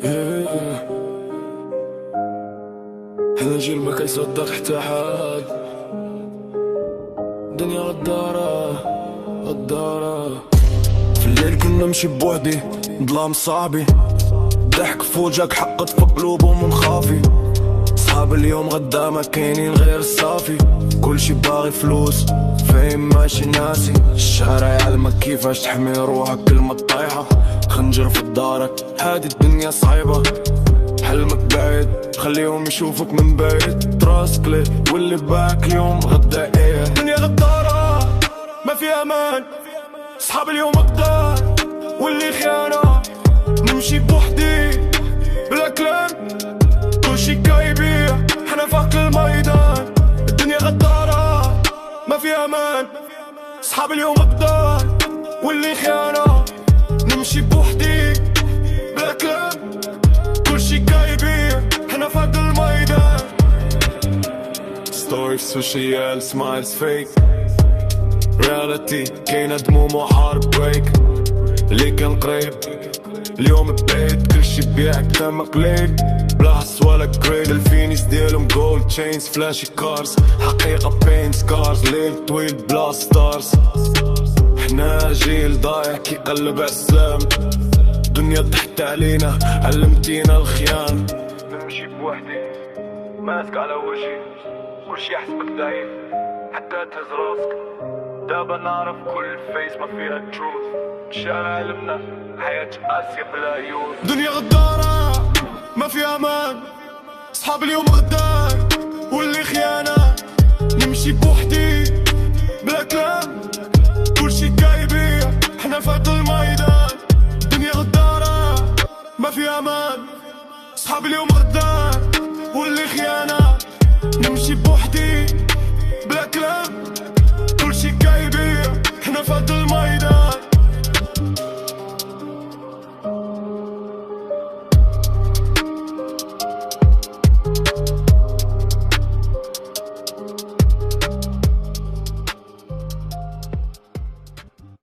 حنا جيل ما كيصدق حتى حد. الدنيا غدارة غدارة. في الليل كنا نمشي بوحدي، ظلام صاحبي، ضحك في وجهك حقت في قلوبهم منخافي. صحاب اليوم غدا ما كاينين غير الصافي، كلشي باغي فلوس فاهم ماشي ناسي. الشارع يعلمك كيفاش تحمي روحك كلمة طايحة. خنجر في دارك هادي الدنيا صعيبة، حلمك بعيد خليهم يشوفوك من بعيد. تراسك ليه واللي باك اليوم غدا ايه. الدنيا غدارة ما في امان، صحاب اليوم غدار واللي خيانة. نمشي بوحدي بلا كلام كلشي كايبيع، حنا فوق الميدان. الدنيا غدارة ما في امان، صحاب اليوم غدار واللي خيانة. نمشي بوحدي بلا كلام كلشي كايبيع، حنا فوق الميدان. ستوري في سوشيال سمايلز فيك، رياليتي كاينة دموم وحارب بريك. اللي كان قريب اليوم بعيد، كلشي بيع قدامك قليل بلا حس ولا كريد. الفينيس ديالهم جولد تشينز فلاشي كارز، حقيقة بين سكارز. ليل طويل بلا ستارز، حنا جيل ضايع كيقلب عالسلام. الدنيا ضحكت علينا علمتينا الخيان. نمشي بوحدي ماسك على وجهي، كلشي يحسبك ضعيف حتى تهز راسك. دابا نعرف كل فيس ما فيها تروث. الشارع علمنا حياة قاسية بلا عيون. دنيا غدارة ما فيها امان، صحاب اليوم غدار واللي خيانة. نمشي بوحدي بلا كلام كلشي كايبيع، حنا فوق الميدان. دنيا غدارة ما فيها امان، صحاب اليوم غدار واللي خيانة. نمشي بوحدي